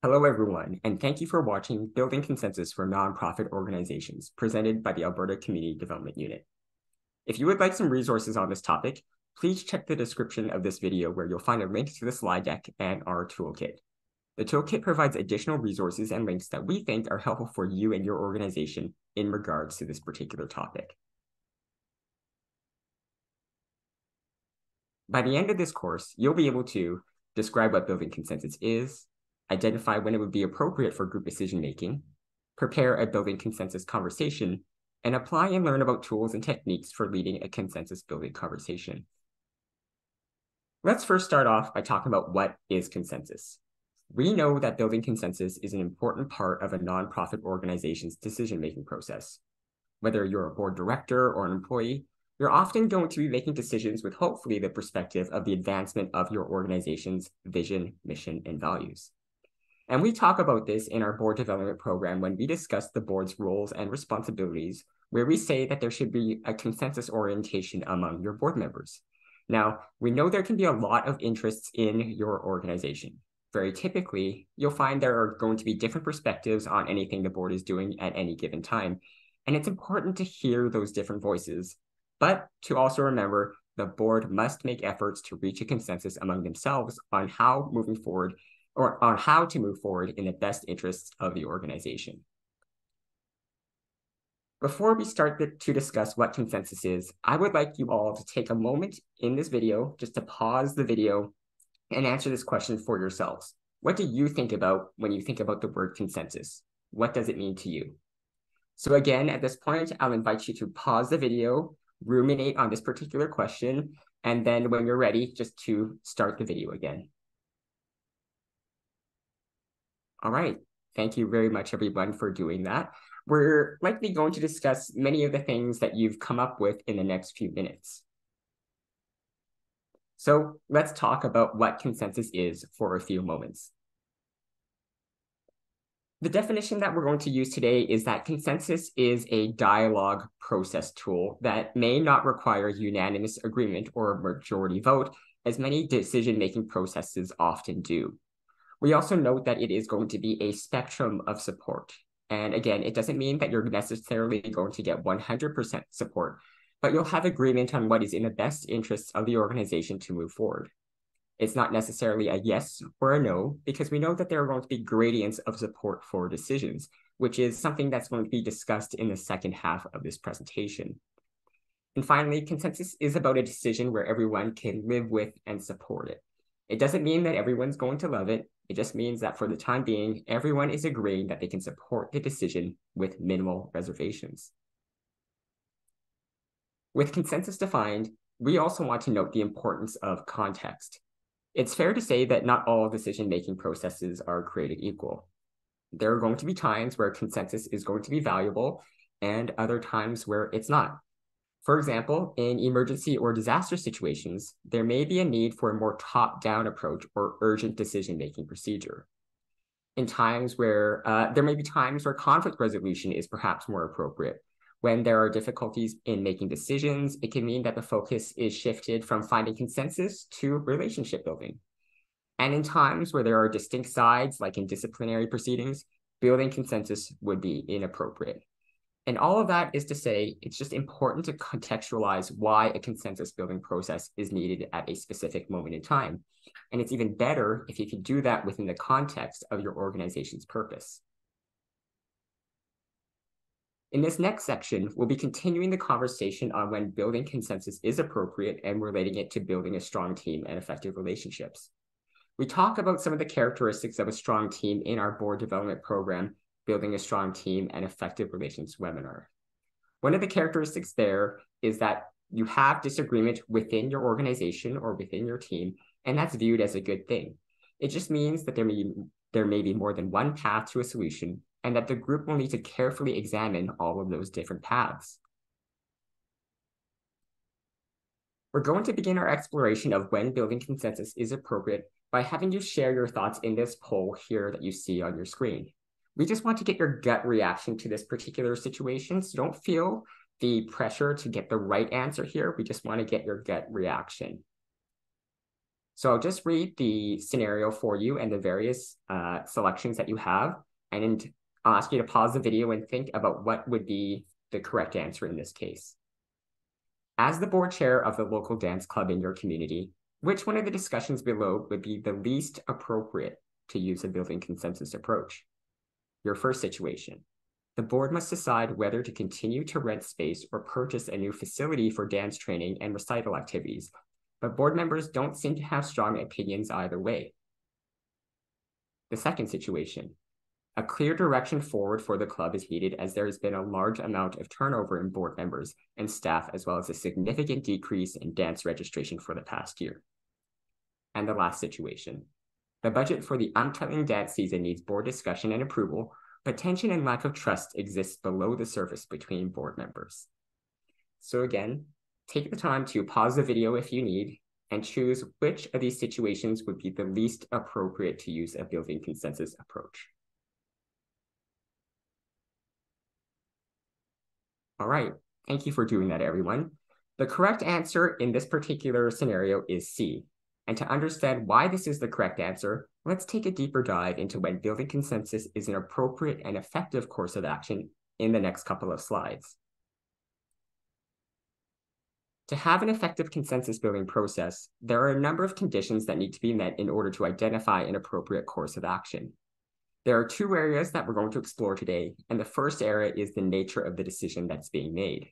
Hello, everyone, and thank you for watching Building Consensus for Nonprofit Organizations, presented by the Alberta Community Development Unit. If you would like some resources on this topic, please check the description of this video where you'll find a link to the slide deck and our toolkit. The toolkit provides additional resources and links that we think are helpful for you and your organization in regards to this particular topic. By the end of this course, you'll be able to describe what building consensus is, identify when it would be appropriate for group decision-making, prepare a building consensus conversation, and apply and learn about tools and techniques for leading a consensus-building conversation. Let's first start off by talking about what is consensus. We know that building consensus is an important part of a nonprofit organization's decision-making process. Whether you're a board director or an employee, you're often going to be making decisions with hopefully the perspective of the advancement of your organization's vision, mission, and values. And we talk about this in our board development program when we discuss the board's roles and responsibilities, where we say that there should be a consensus orientation among your board members. Now, we know there can be a lot of interests in your organization. Very typically, you'll find there are going to be different perspectives on anything the board is doing at any given time. And it's important to hear those different voices, but to also remember the board must make efforts to reach a consensus among themselves on how to move forward in the best interests of the organization. Before we start to discuss what consensus is, I would like you all to take a moment in this video just to pause the video and answer this question for yourselves. What do you think about when you think about the word consensus? What does it mean to you? So again, at this point, I'll invite you to pause the video, ruminate on this particular question, and then when you're ready, just to start the video again. All right, thank you very much, everyone, for doing that. We're likely going to discuss many of the things that you've come up with in the next few minutes. So let's talk about what consensus is for a few moments. The definition that we're going to use today is that consensus is a dialogue process tool that may not require unanimous agreement or a majority vote, as many decision-making processes often do. We also note that it is going to be a spectrum of support. And again, it doesn't mean that you're necessarily going to get 100% support, but you'll have agreement on what is in the best interests of the organization to move forward. It's not necessarily a yes or a no, because we know that there are going to be gradients of support for decisions, which is something that's going to be discussed in the second half of this presentation. And finally, consensus is about a decision where everyone can live with and support it. It doesn't mean that everyone's going to love it. It just means that for the time being, everyone is agreeing that they can support the decision with minimal reservations. With consensus defined, we also want to note the importance of context. It's fair to say that not all decision-making processes are created equal. There are going to be times where consensus is going to be valuable and other times where it's not. For example, in emergency or disaster situations, there may be a need for a more top-down approach or urgent decision-making procedure. In times where there may be times where conflict resolution is perhaps more appropriate. When there are difficulties in making decisions, it can mean that the focus is shifted from finding consensus to relationship building. And in times where there are distinct sides, like in disciplinary proceedings, building consensus would be inappropriate. And all of that is to say, it's just important to contextualize why a consensus building process is needed at a specific moment in time. And it's even better if you can do that within the context of your organization's purpose. In this next section, we'll be continuing the conversation on when building consensus is appropriate and relating it to building a strong team and effective relationships. We talk about some of the characteristics of a strong team in our board development program, Building a Strong Team and Effective Relations webinar. One of the characteristics there is that you have disagreement within your organization or within your team, and that's viewed as a good thing. It just means that there may be more than one path to a solution, and that the group will need to carefully examine all of those different paths. We're going to begin our exploration of when building consensus is appropriate by having you share your thoughts in this poll here that you see on your screen. We just want to get your gut reaction to this particular situation, so don't feel the pressure to get the right answer here. We just want to get your gut reaction. So I'll just read the scenario for you and the various selections that you have, and I'll ask you to pause the video and think about what would be the correct answer in this case. As the board chair of the local dance club in your community, which one of the discussions below would be the least appropriate to use a building consensus approach? Your first situation. The board must decide whether to continue to rent space or purchase a new facility for dance training and recital activities, but board members don't seem to have strong opinions either way. The second situation. A clear direction forward for the club is needed as there has been a large amount of turnover in board members and staff, as well as a significant decrease in dance registration for the past year. And the last situation. The budget for the upcoming dance season needs board discussion and approval, but tension and lack of trust exists below the surface between board members. So again, take the time to pause the video if you need and choose which of these situations would be the least appropriate to use a building consensus approach. All right, thank you for doing that, everyone. The correct answer in this particular scenario is C. And to understand why this is the correct answer, let's take a deeper dive into when building consensus is an appropriate and effective course of action in the next couple of slides. To have an effective consensus building process, there are a number of conditions that need to be met in order to identify an appropriate course of action. There are two areas that we're going to explore today, and the first area is the nature of the decision that's being made.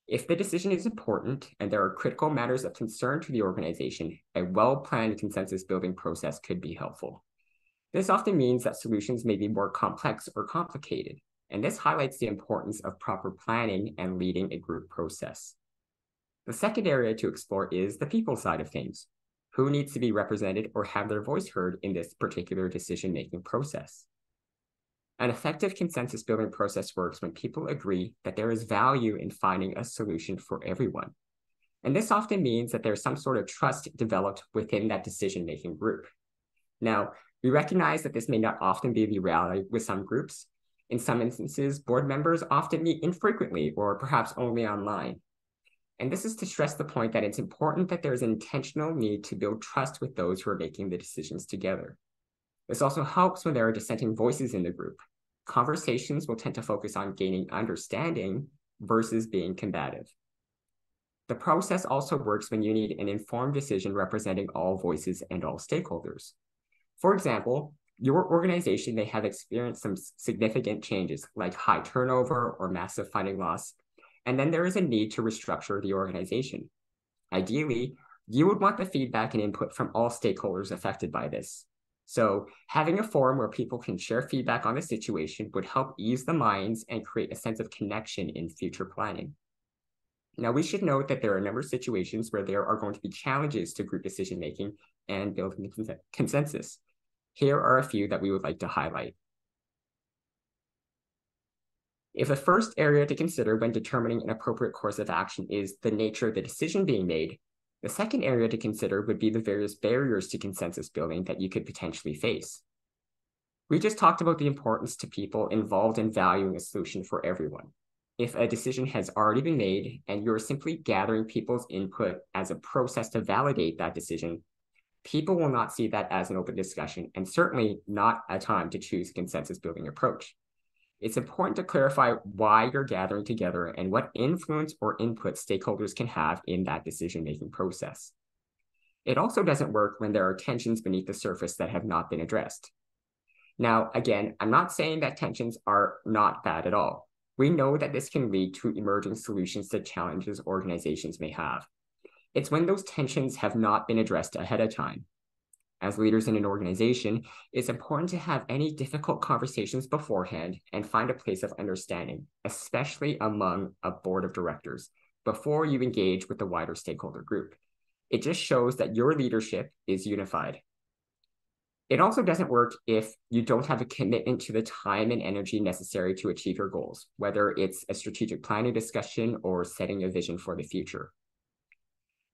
If the decision is important and there are critical matters of concern to the organization, a well-planned consensus building process could be helpful. This often means that solutions may be more complex or complicated, and this highlights the importance of proper planning and leading a group process. The second area to explore is the people side of things. Who needs to be represented or have their voice heard in this particular decision-making process? An effective consensus building process works when people agree that there is value in finding a solution for everyone. And this often means that there's some sort of trust developed within that decision-making group. Now, we recognize that this may not often be the reality with some groups. In some instances, board members often meet infrequently or perhaps only online. And this is to stress the point that it's important that there's an intentional need to build trust with those who are making the decisions together. This also helps when there are dissenting voices in the group. Conversations will tend to focus on gaining understanding versus being combative. The process also works when you need an informed decision representing all voices and all stakeholders. For example, your organization may have experienced some significant changes like high turnover or massive funding loss, and then there is a need to restructure the organization. Ideally, you would want the feedback and input from all stakeholders affected by this. So having a forum where people can share feedback on the situation would help ease the minds and create a sense of connection in future planning. Now, we should note that there are a number of situations where there are going to be challenges to group decision-making and building consensus. Here are a few that we would like to highlight. If the first area to consider when determining an appropriate course of action is the nature of the decision being made, the second area to consider would be the various barriers to consensus building that you could potentially face. We just talked about the importance to people involved in valuing a solution for everyone. If a decision has already been made and you're simply gathering people's input as a process to validate that decision, people will not see that as an open discussion and certainly not a time to choose a consensus building approach. It's important to clarify why you're gathering together and what influence or input stakeholders can have in that decision-making process. It also doesn't work when there are tensions beneath the surface that have not been addressed. Now, again, I'm not saying that tensions are not bad at all. We know that this can lead to emerging solutions to challenges organizations may have. It's when those tensions have not been addressed ahead of time. As leaders in an organization, it's important to have any difficult conversations beforehand and find a place of understanding, especially among a board of directors, before you engage with the wider stakeholder group. It just shows that your leadership is unified. It also doesn't work if you don't have a commitment to the time and energy necessary to achieve your goals, whether it's a strategic planning discussion or setting a vision for the future.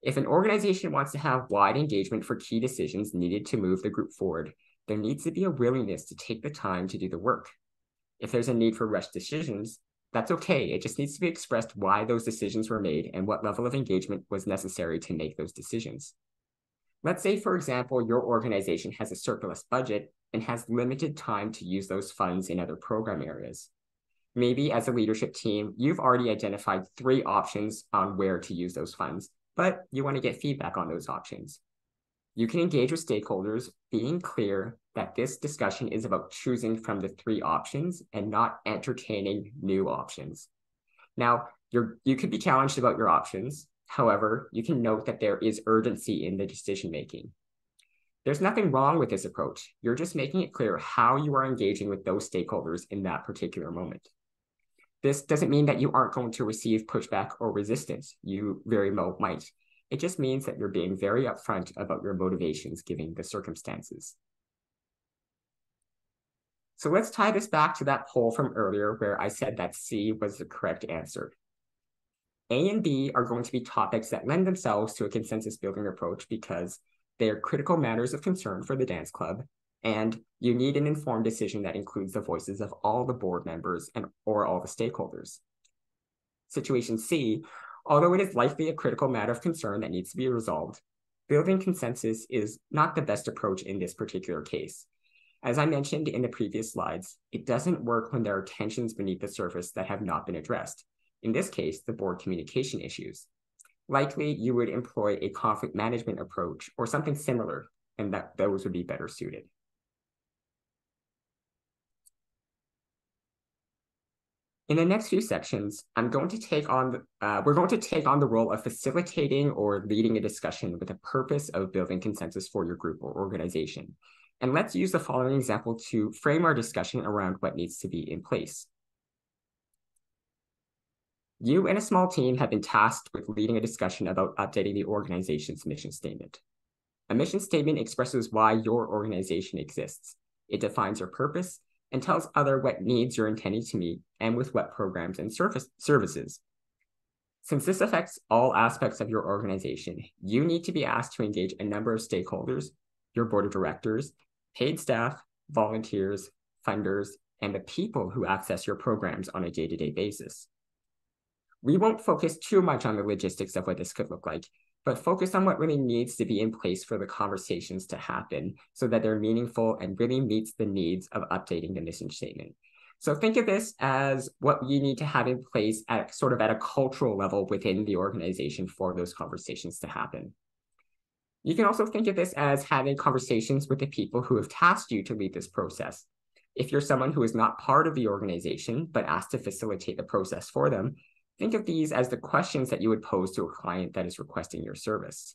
If an organization wants to have wide engagement for key decisions needed to move the group forward, there needs to be a willingness to take the time to do the work. If there's a need for rushed decisions, that's okay. It just needs to be expressed why those decisions were made and what level of engagement was necessary to make those decisions. Let's say, for example, your organization has a surplus budget and has limited time to use those funds in other program areas. Maybe as a leadership team, you've already identified 3 options on where to use those funds, but you want to get feedback on those options. You can engage with stakeholders, being clear that this discussion is about choosing from the 3 options and not entertaining new options. Now, you could be challenged about your options. However, you can note that there is urgency in the decision-making. There's nothing wrong with this approach. You're just making it clear how you are engaging with those stakeholders in that particular moment. This doesn't mean that you aren't going to receive pushback or resistance. You very well might. It just means that you're being very upfront about your motivations given the circumstances. So let's tie this back to that poll from earlier where I said that C was the correct answer. A and B are going to be topics that lend themselves to a consensus building approach because they are critical matters of concern for the dance club, and you need an informed decision that includes the voices of all the board members or all the stakeholders. Situation C, although it is likely a critical matter of concern that needs to be resolved, building consensus is not the best approach in this particular case. As I mentioned in the previous slides, it doesn't work when there are tensions beneath the surface that have not been addressed. In this case, the board communication issues. Likely, you would employ a conflict management approach or something similar, and those would be better suited. In the next few sections, we're going to take on the role of facilitating or leading a discussion with the purpose of building consensus for your group or organization. And let's use the following example to frame our discussion around what needs to be in place. You and a small team have been tasked with leading a discussion about updating the organization's mission statement. A mission statement expresses why your organization exists. It defines your purpose and tells others what needs you're intending to meet and with what programs and services. Since this affects all aspects of your organization, you need to be asked to engage a number of stakeholders, your board of directors, paid staff, volunteers, funders, and the people who access your programs on a day-to-day basis. We won't focus too much on the logistics of what this could look like, but focus on what really needs to be in place for the conversations to happen so that they're meaningful and really meets the needs of updating the mission statement. So think of this as what you need to have in place at a cultural level within the organization for those conversations to happen. You can also think of this as having conversations with the people who have tasked you to lead this process. If you're someone who is not part of the organization, but asked to facilitate the process for them, think of these as the questions that you would pose to a client that is requesting your service.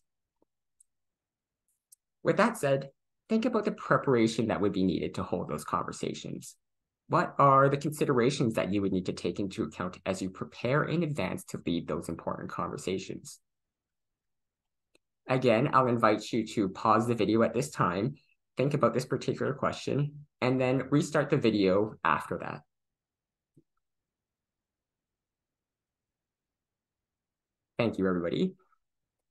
With that said, think about the preparation that would be needed to hold those conversations. What are the considerations that you would need to take into account as you prepare in advance to lead those important conversations? Again, I'll invite you to pause the video at this time, think about this particular question, and then restart the video after that. Thank you, everybody.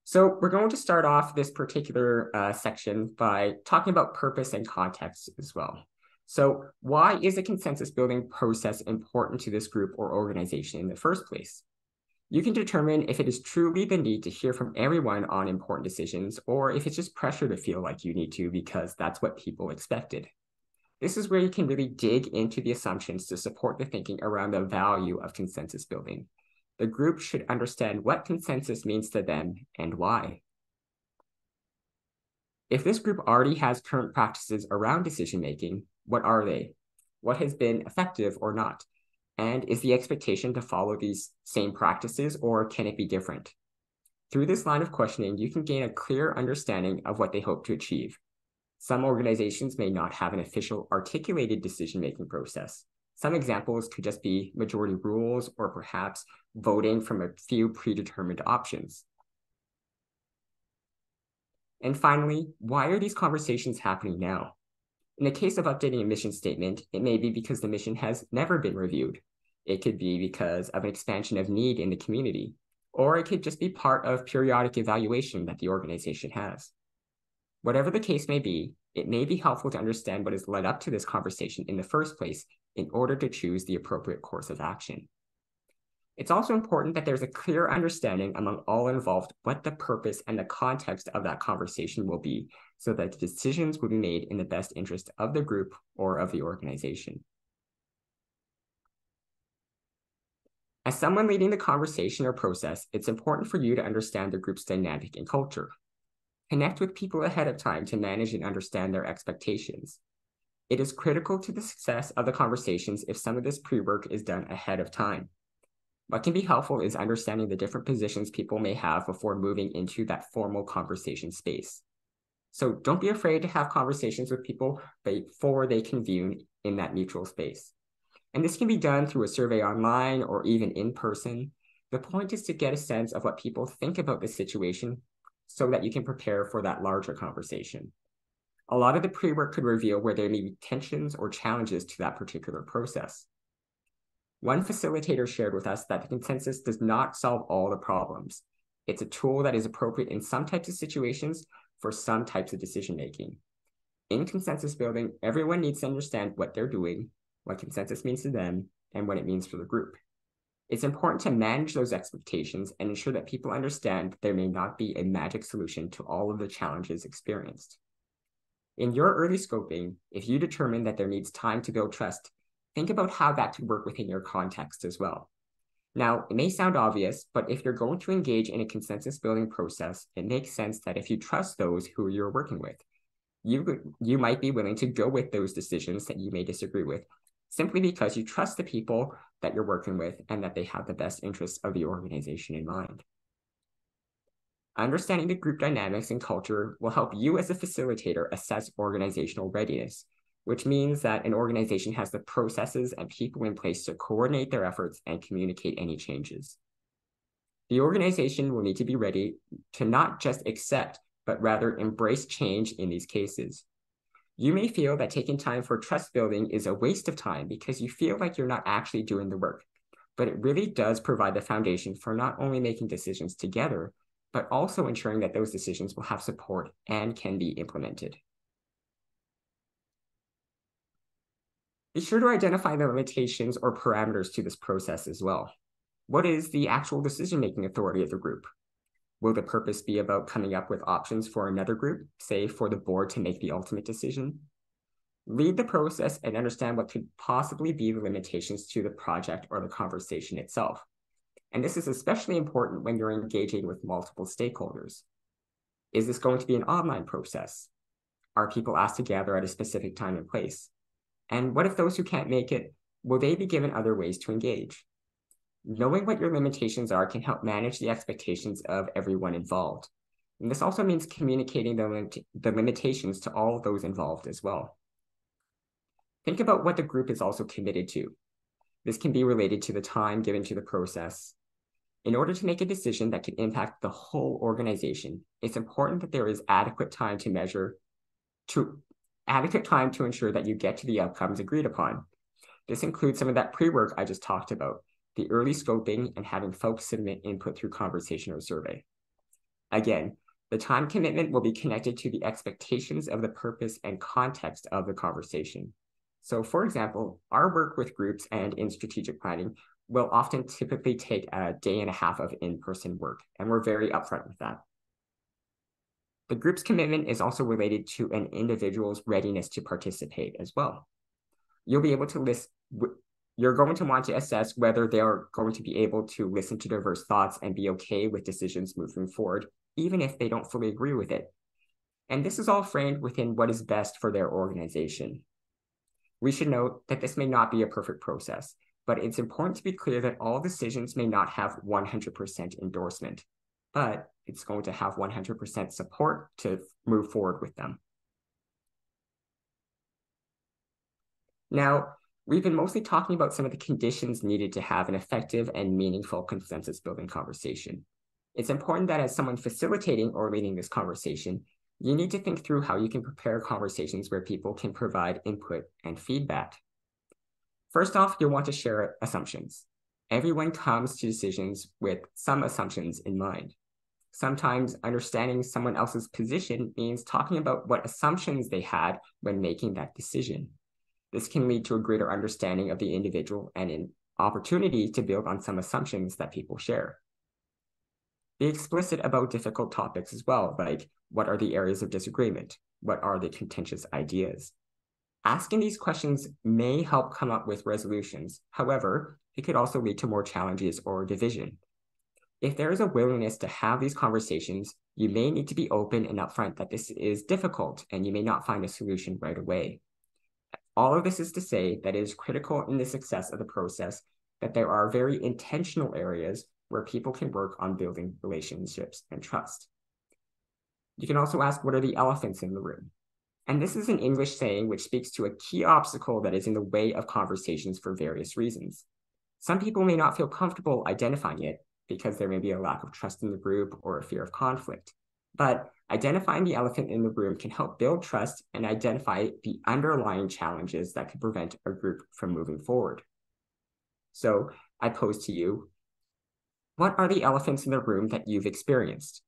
So we're going to start off this particular section by talking about purpose and context as well. So why is a consensus building process important to this group or organization in the first place? You can determine if it is truly the need to hear from everyone on important decisions, or if it's just pressure to feel like you need to because that's what people expected. This is where you can really dig into the assumptions to support the thinking around the value of consensus building. The group should understand what consensus means to them and why. If this group already has current practices around decision-making, what are they? What has been effective or not? And is the expectation to follow these same practices, or can it be different? Through this line of questioning, you can gain a clear understanding of what they hope to achieve. Some organizations may not have an official articulated decision-making process. Some examples could just be majority rules or perhaps voting from a few predetermined options. And finally, why are these conversations happening now? In the case of updating a mission statement, it may be because the mission has never been reviewed. It could be because of an expansion of need in the community, or it could just be part of periodic evaluation that the organization has. Whatever the case may be, it may be helpful to understand what has led up to this conversation in the first place in order to choose the appropriate course of action. It's also important that there's a clear understanding among all involved what the purpose and the context of that conversation will be, so that the decisions will be made in the best interest of the group or of the organization. As someone leading the conversation or process, it's important for you to understand the group's dynamic and culture. Connect with people ahead of time to manage and understand their expectations. It is critical to the success of the conversations if some of this pre-work is done ahead of time. What can be helpful is understanding the different positions people may have before moving into that formal conversation space. So don't be afraid to have conversations with people before they convene in that neutral space. And this can be done through a survey online or even in person. The point is to get a sense of what people think about the situation so that you can prepare for that larger conversation. A lot of the pre-work could reveal where there may be tensions or challenges to that particular process. One facilitator shared with us that the consensus does not solve all the problems. It's a tool that is appropriate in some types of situations for some types of decision-making. In consensus building, everyone needs to understand what they're doing, what consensus means to them, and what it means for the group. It's important to manage those expectations and ensure that people understand that there may not be a magic solution to all of the challenges experienced. In your early scoping, if you determine that there needs time to build trust, think about how that could work within your context as well. Now, it may sound obvious, but if you're going to engage in a consensus building process, it makes sense that if you trust those who you're working with, you might be willing to go with those decisions that you may disagree with, simply because you trust the people that you're working with and that they have the best interests of the organization in mind. Understanding the group dynamics and culture will help you as a facilitator assess organizational readiness, which means that an organization has the processes and people in place to coordinate their efforts and communicate any changes. The organization will need to be ready to not just accept, but rather embrace change in these cases. You may feel that taking time for trust building is a waste of time because you feel like you're not actually doing the work, but it really does provide the foundation for not only making decisions together, but also ensuring that those decisions will have support and can be implemented. Be sure to identify the limitations or parameters to this process as well. What is the actual decision-making authority of the group? Will the purpose be about coming up with options for another group, say for the board to make the ultimate decision? Lead the process and understand what could possibly be the limitations to the project or the conversation itself. And this is especially important when you're engaging with multiple stakeholders. Is this going to be an online process? Are people asked to gather at a specific time and place? And what if those who can't make it, will they be given other ways to engage? Knowing what your limitations are can help manage the expectations of everyone involved. And this also means communicating the limitations to all of those involved as well. Think about what the group is also committed to. This can be related to the time given to the process. In order to make a decision that can impact the whole organization, it's important that there is adequate time to ensure that you get to the outcomes agreed upon. This includes some of that pre-work I just talked about, the early scoping and having folks submit input through conversation or survey. Again, the time commitment will be connected to the expectations of the purpose and context of the conversation. So for example, our work with groups and in strategic planning will often typically take a day and a half of in-person work, and we're very upfront with that. The group's commitment is also related to an individual's readiness to participate as well. You're going to want to assess whether they're going to be able to listen to diverse thoughts and be okay with decisions moving forward, even if they don't fully agree with it. And this is all framed within what is best for their organization. We should note that this may not be a perfect process, but it's important to be clear that all decisions may not have 100% endorsement, but it's going to have 100% support to move forward with them. Now, we've been mostly talking about some of the conditions needed to have an effective and meaningful consensus building conversation. It's important that as someone facilitating or leading this conversation, you need to think through how you can prepare conversations where people can provide input and feedback. First off, you'll want to share assumptions. Everyone comes to decisions with some assumptions in mind. Sometimes understanding someone else's position means talking about what assumptions they had when making that decision. This can lead to a greater understanding of the individual and opportunity to build on some assumptions that people share. Be explicit about difficult topics as well, like what are the areas of disagreement? What are the contentious ideas? Asking these questions may help come up with resolutions. However, it could also lead to more challenges or division. If there is a willingness to have these conversations, you may need to be open and upfront that this is difficult and you may not find a solution right away. All of this is to say that it is critical in the success of the process that there are very intentional areas where people can work on building relationships and trust. You can also ask, what are the elephants in the room? And this is an English saying which speaks to a key obstacle that is in the way of conversations for various reasons. Some people may not feel comfortable identifying it because there may be a lack of trust in the group or a fear of conflict. But identifying the elephant in the room can help build trust and identify the underlying challenges that could prevent a group from moving forward. So I pose to you, what are the elephants in the room that you've experienced?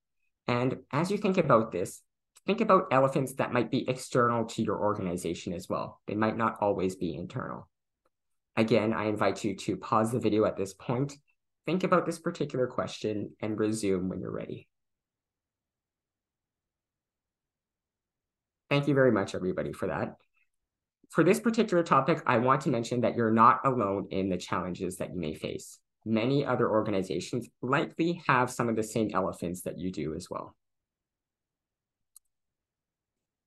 And as you think about this, think about elephants that might be external to your organization as well. They might not always be internal. Again, I invite you to pause the video at this point, think about this particular question, and resume when you're ready. Thank you very much, everybody, for that. For this particular topic, I want to mention that you're not alone in the challenges that you may face. Many other organizations likely have some of the same elephants that you do as well.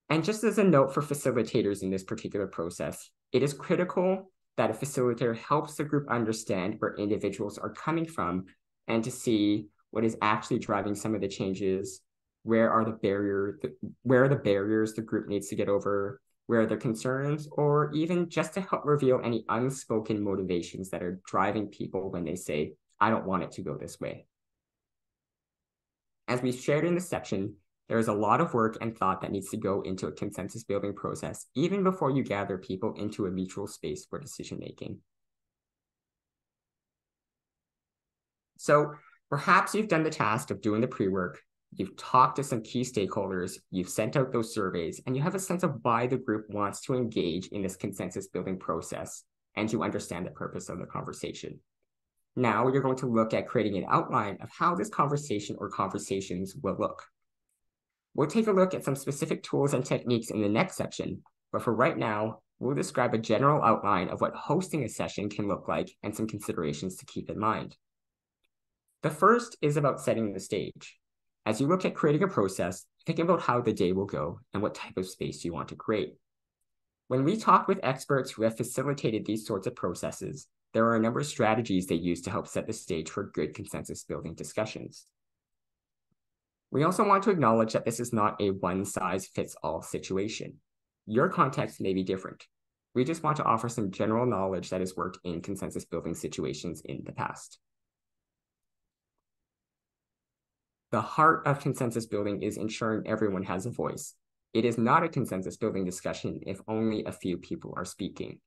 And just as a note for facilitators in this particular process, it is critical that a facilitator helps the group understand where individuals are coming from and to see what is actually driving some of the changes, where are the barriers the group needs to get over, where are the concerns, or even just to help reveal any unspoken motivations that are driving people when they say, I don't want it to go this way. As we shared in this section, there is a lot of work and thought that needs to go into a consensus building process, even before you gather people into a mutual space for decision making. So perhaps you've done the task of doing the pre-work, you've talked to some key stakeholders, you've sent out those surveys, and you have a sense of why the group wants to engage in this consensus building process, and you understand the purpose of the conversation. Now you're going to look at creating an outline of how this conversation or conversations will look. We'll take a look at some specific tools and techniques in the next section, but for right now, we'll describe a general outline of what hosting a session can look like and some considerations to keep in mind. The first is about setting the stage. As you look at creating a process, think about how the day will go and what type of space you want to create. When we talk with experts who have facilitated these sorts of processes, there are a number of strategies they use to help set the stage for good consensus building discussions. We also want to acknowledge that this is not a one-size-fits-all situation. Your context may be different. We just want to offer some general knowledge that has worked in consensus building situations in the past. The heart of consensus building is ensuring everyone has a voice. It is not a consensus building discussion if only a few people are speaking.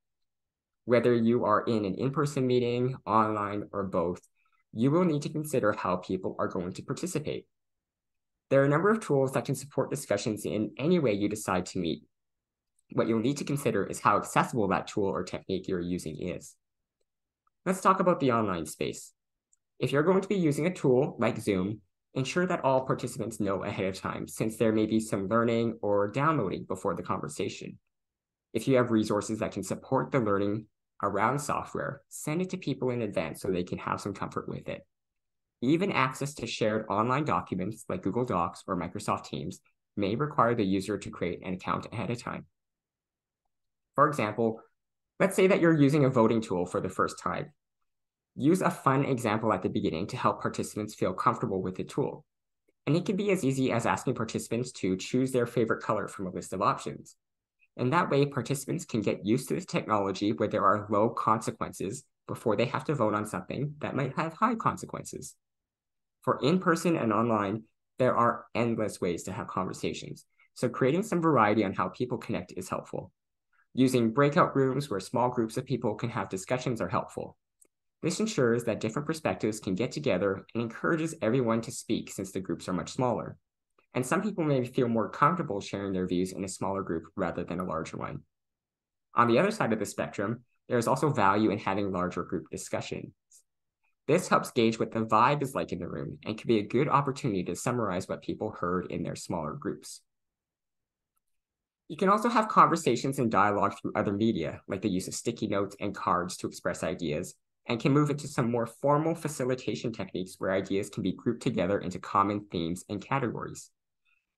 Whether you are in an in-person meeting, online, or both, you will need to consider how people are going to participate. There are a number of tools that can support discussions in any way you decide to meet. What you'll need to consider is how accessible that tool or technique you're using is. Let's talk about the online space. If you're going to be using a tool like Zoom, ensure that all participants know ahead of time, since there may be some learning or downloading before the conversation. If you have resources that can support the learning around software, send it to people in advance so they can have some comfort with it. Even access to shared online documents like Google Docs or Microsoft Teams may require the user to create an account ahead of time. For example, let's say that you're using a voting tool for the first time. Use a fun example at the beginning to help participants feel comfortable with the tool. And it can be as easy as asking participants to choose their favorite color from a list of options. And that way, participants can get used to this technology where there are low consequences before they have to vote on something that might have high consequences. For in-person and online, there are endless ways to have conversations. So creating some variety on how people connect is helpful. Using breakout rooms where small groups of people can have discussions are helpful. This ensures that different perspectives can get together and encourages everyone to speak since the groups are much smaller. And some people may feel more comfortable sharing their views in a smaller group rather than a larger one. On the other side of the spectrum, There is also value in having larger group discussions. This helps gauge what the vibe is like in the room and can be a good opportunity to summarize what people heard in their smaller groups. You can also have conversations and dialogue through other media, like the use of sticky notes and cards to express ideas, and can move into some more formal facilitation techniques where ideas can be grouped together into common themes and categories.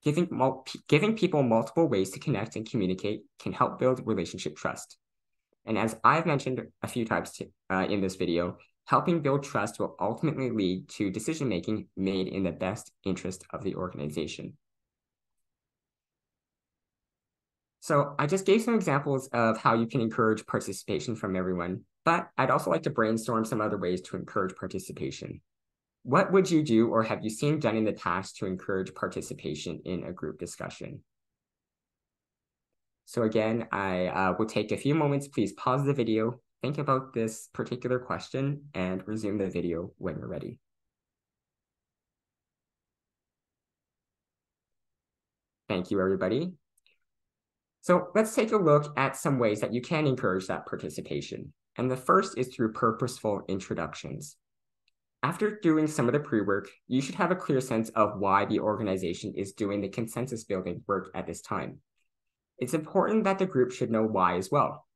Giving people multiple ways to connect and communicate can help build relationship trust. And as I've mentioned a few times in this video, helping build trust will ultimately lead to decision-making made in the best interest of the organization. So I just gave some examples of how you can encourage participation from everyone, but I'd also like to brainstorm some other ways to encourage participation. What would you do or have you seen done in the past to encourage participation in a group discussion? So again, I will take a few moments. Please pause the video, think about this particular question, and resume the video when you're ready. Thank you, everybody. So let's take a look at some ways that you can encourage that participation. And the first is through purposeful introductions. After doing some of the pre-work, you should have a clear sense of why the organization is doing the consensus building work at this time. It's important that the group should know why as well.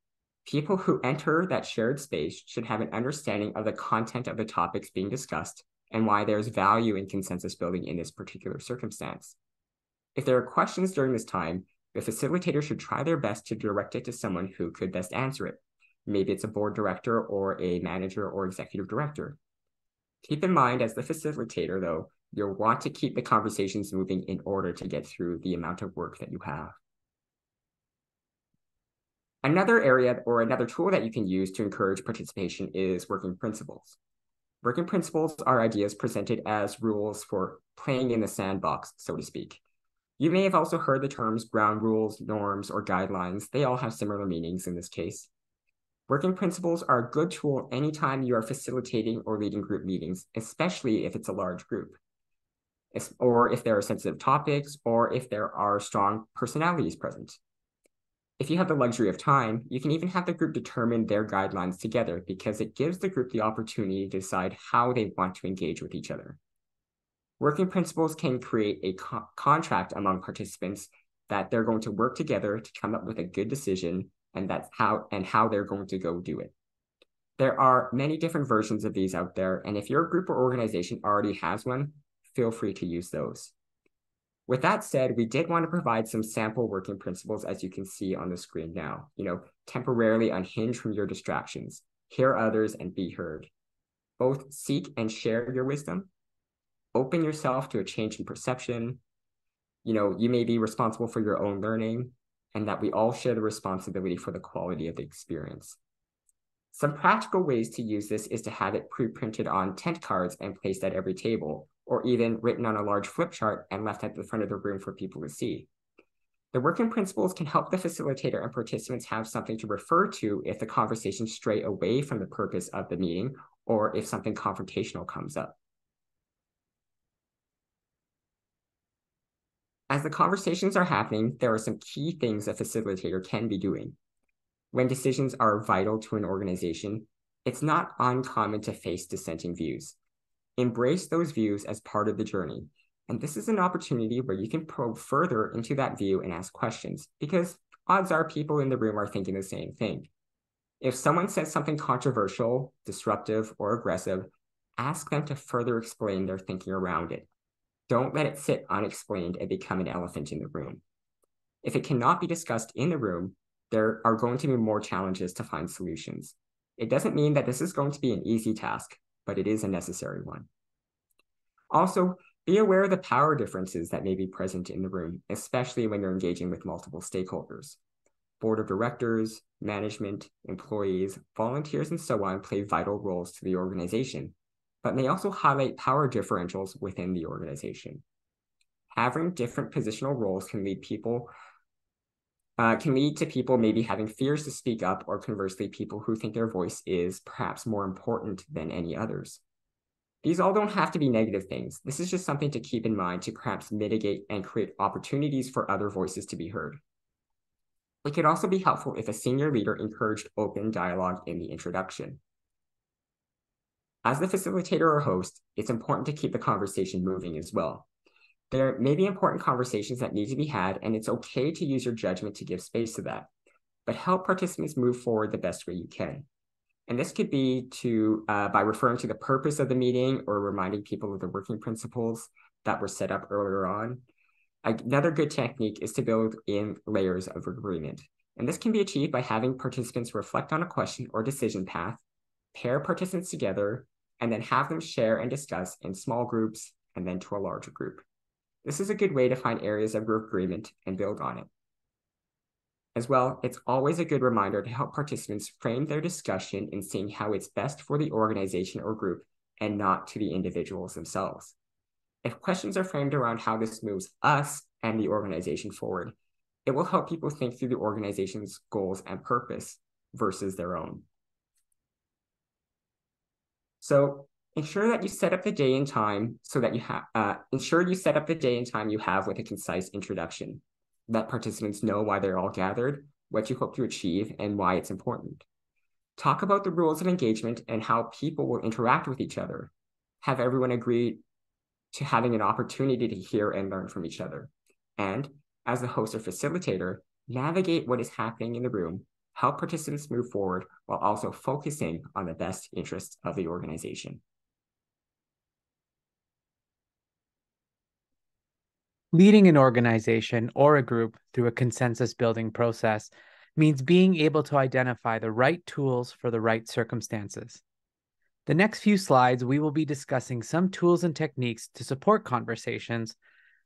People who enter that shared space should have an understanding of the content of the topics being discussed and why there's value in consensus building in this particular circumstance. If there are questions during this time, the facilitator should try their best to direct it to someone who could best answer it. Maybe it's a board director or a manager or executive director. Keep in mind, as the facilitator, though, you'll want to keep the conversations moving in order to get through the amount of work that you have. Another area or another tool that you can use to encourage participation is working principles. Working principles are ideas presented as rules for playing in the sandbox, so to speak. You may have also heard the terms ground rules, norms, or guidelines. They all have similar meanings in this case. Working principles are a good tool anytime you are facilitating or leading group meetings, especially if it's a large group, or if there are sensitive topics, or if there are strong personalities present. If you have the luxury of time, you can even have the group determine their guidelines together because it gives the group the opportunity to decide how they want to engage with each other. Working principles can create a contract among participants that they're going to work together to come up with a good decision, and how they're going to go do it. There are many different versions of these out there, and if your group or organization already has one, feel free to use those. With that said, we did want to provide some sample working principles, as you can see on the screen now. Temporarily unhinge from your distractions, hear others and be heard. Both seek and share your wisdom. Open yourself to a change in perception. You may be responsible for your own learning, and that we all share the responsibility for the quality of the experience. Some practical ways to use this is to have it pre-printed on tent cards and placed at every table, or even written on a large flip chart and left at the front of the room for people to see. The working principles can help the facilitator and participants have something to refer to if the conversations stray away from the purpose of the meeting, or if something confrontational comes up. As the conversations are happening, there are some key things a facilitator can be doing. When decisions are vital to an organization, it's not uncommon to face dissenting views. Embrace those views as part of the journey. And this is an opportunity where you can probe further into that view and ask questions, because odds are people in the room are thinking the same thing. If someone says something controversial, disruptive, or aggressive, ask them to further explain their thinking around it. Don't let it sit unexplained and become an elephant in the room. If it cannot be discussed in the room, there are going to be more challenges to find solutions. It doesn't mean that this is going to be an easy task, but it is a necessary one. Also, be aware of the power differences that may be present in the room, especially when you're engaging with multiple stakeholders. Board of directors, management, employees, volunteers, and so on play vital roles to the organization, but may also highlight power differentials within the organization. Having different positional roles can lead to people maybe having fears to speak up, or conversely, people who think their voice is perhaps more important than any others. These all don't have to be negative things. This is just something to keep in mind to perhaps mitigate and create opportunities for other voices to be heard. It could also be helpful if a senior leader encouraged open dialogue in the introduction. As the facilitator or host, it's important to keep the conversation moving as well. There may be important conversations that need to be had, and it's okay to use your judgment to give space to that, but help participants move forward the best way you can. And this could be by referring to the purpose of the meeting or reminding people of the working principles that were set up earlier on. Another good technique is to build in layers of agreement. And this can be achieved by having participants reflect on a question or decision path, pair participants together, and then have them share and discuss in small groups and then to a larger group. This is a good way to find areas of agreement and build on it. As well, it's always a good reminder to help participants frame their discussion in seeing how it's best for the organization or group and not to the individuals themselves. If questions are framed around how this moves us and the organization forward, it will help people think through the organization's goals and purpose versus their own. So ensure that you set up the day and time so that you have with a concise introduction. Let participants know why they're all gathered, what you hope to achieve, and why it's important. Talk about the rules of engagement and how people will interact with each other. Have everyone agree to having an opportunity to hear and learn from each other. And as the host or facilitator, navigate what is happening in the room, help participants move forward while also focusing on the best interests of the organization. Leading an organization or a group through a consensus building process means being able to identify the right tools for the right circumstances. The next few slides, we will be discussing some tools and techniques to support conversations,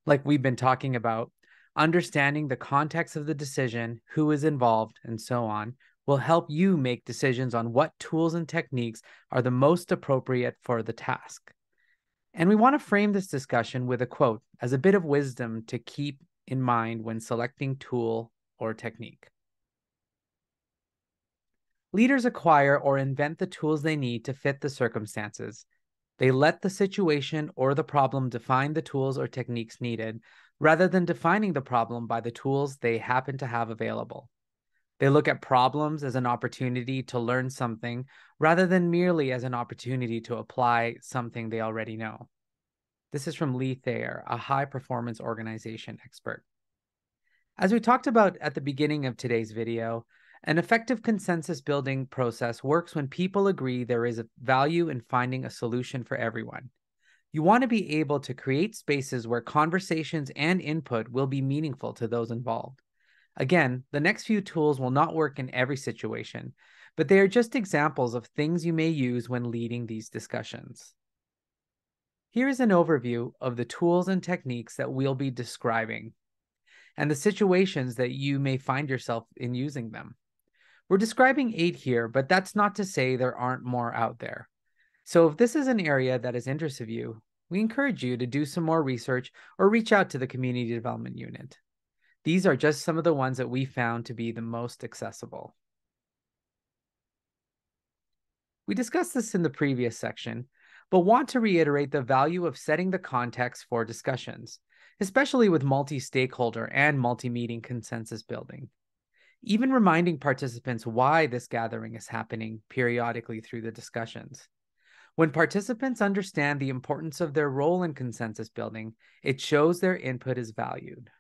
like we've been talking about. Understanding the context of the decision, who is involved, and so on, will help you make decisions on what tools and techniques are the most appropriate for the task. And we want to frame this discussion with a quote as a bit of wisdom to keep in mind when selecting tool or technique. Leaders acquire or invent the tools they need to fit the circumstances. They let the situation or the problem define the tools or techniques needed, rather than defining the problem by the tools they happen to have available. They look at problems as an opportunity to learn something, rather than merely as an opportunity to apply something they already know. This is from Lee Thayer, a high-performance organization expert. As we talked about at the beginning of today's video, an effective consensus building process works when people agree there is a value in finding a solution for everyone. You want to be able to create spaces where conversations and input will be meaningful to those involved. Again, the next few tools will not work in every situation, but they are just examples of things you may use when leading these discussions. Here is an overview of the tools and techniques that we'll be describing and the situations that you may find yourself in using them. We're describing 8 here, but that's not to say there aren't more out there. So if this is an area that is interest of you, we encourage you to do some more research or reach out to the Community Development Unit. These are just some of the ones that we found to be the most accessible. We discussed this in the previous section, but want to reiterate the value of setting the context for discussions, especially with multi-stakeholder and multi-meeting consensus building. Even reminding participants why this gathering is happening periodically through the discussions. When participants understand the importance of their role in consensus building, it shows their input is valued.